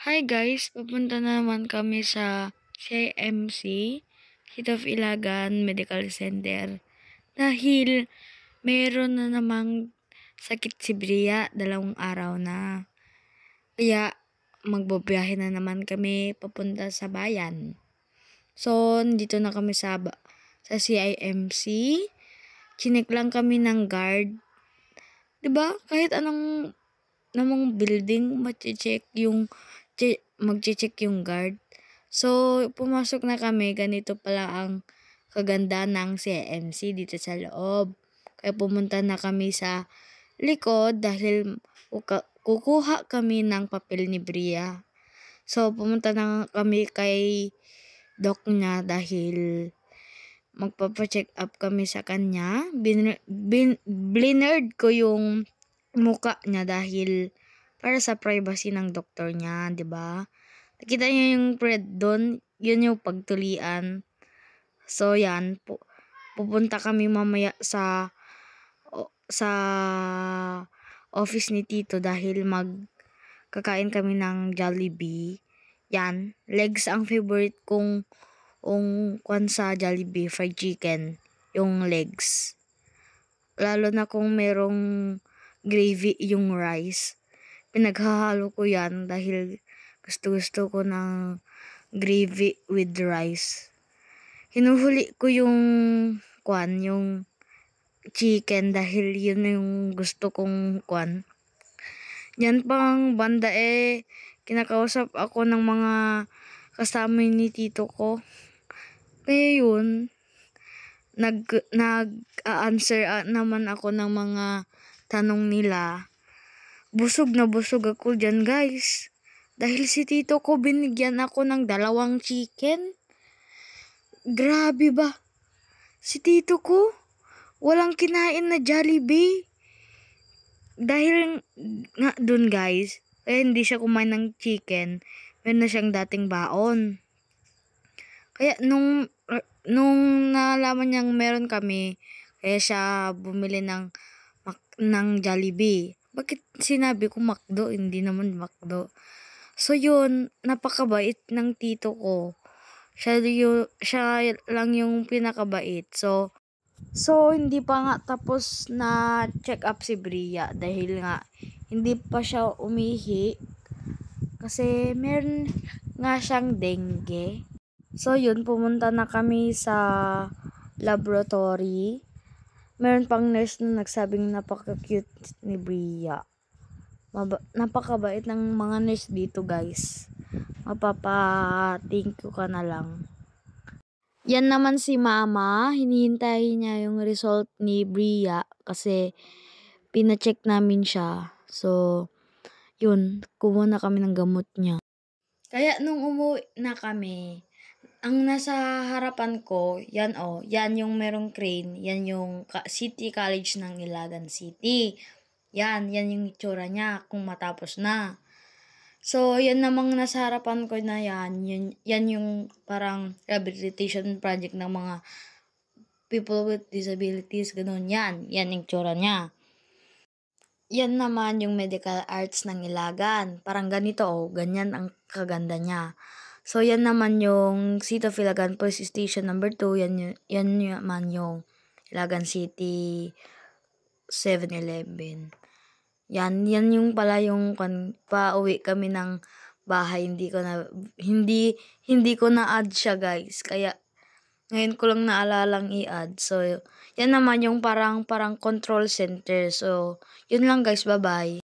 Hi guys, pupunta na naman kami sa CIMC, City of Ilagan Medical Center. Dahil meron na namang sakit si Bria, 2 araw na. Kaya magbabiyahe na naman kami papunta sa bayan. So, dito na kami sa CIMC. Chinek lang kami ng guard. 'Di ba? Kahit namang building, magche-check yung guard. So, pumasok na kami. Ganito pala ang kaganda ng CIMC dito sa loob. Kaya pumunta na kami sa likod dahil kukuha kami ng papel ni Bria. So, pumunta na kami kay doc niya dahil magpapacheck up kami sa kanya. Blinerd ko yung muka niya dahil para sa privacy ng doktor niya, 'di ba? Nakita niyo yung red doon, yun yung pagtulian. So yan, pupunta kami mamaya sa office ni Tito dahil magkakain kami ng Jollibee. Yan, legs ang favorite kong kwan sa Jollibee, fried chicken, yung legs. Lalo na kung merong gravy yung rice. Pinaghahalo ko yan dahil gusto ko ng gravy with rice. Hinuhuli ko yung chicken dahil yun yung gusto kong Yan pang banda kinakausap ako ng mga kasama ni Tito ko. Kaya yun, nag-answer naman ako ng mga tanong nila. Busog na busog ako dyan guys. Dahil si Tito ko binigyan ako ng 2 chicken. Grabe ba? Si Tito ko walang kinain na Jollibee. Dahil nga dun guys, hindi siya kumain ng chicken. Meron na siyang dating baon. Kaya nung nalaman niyang meron kami, kaya siya bumili ng Jollibee. Bakit sinabi ko McDo? Hindi naman McDo. So yun, napakabait ng tito ko. Siya lang yung pinakabait. So hindi pa nga tapos na check up si Bria dahil nga hindi pa siya umihi kasi meron nga siyang dengue. So yun, pumunta na kami sa laboratory. Meron pang nurse na nagsabing napaka-cute ni Bria. Napakabait ng mga nurse dito guys. Mapapa-thank you ka na lang. Yan naman si Mama. Hinihintay niya yung result ni Bria kasi pina-check namin siya. So, yun. Kumuha na kami ng gamot niya. Kaya nung umuwi na kami, ang nasa harapan ko, yan yung merong crane, yan yung City College ng Ilagan City. Yan yung itsura niya kung matapos na. So, yan namang nasa harapan ko na yan yung parang rehabilitation project ng mga people with disabilities, ganun yan yung itsura niya. Yan naman yung medical arts ng Ilagan. Parang ganito ganyan ang kaganda niya. So, yan naman yung City of Ilagan Police Station number 2. Yan naman yung Ilagan City 7-Eleven. Yan yung pala yung pauwi kami ng bahay. Hindi ko na add siya guys. Kaya, ngayon ko lang naalalang i-add. So, yan naman yung parang control center. So, yun lang guys. Bye-bye.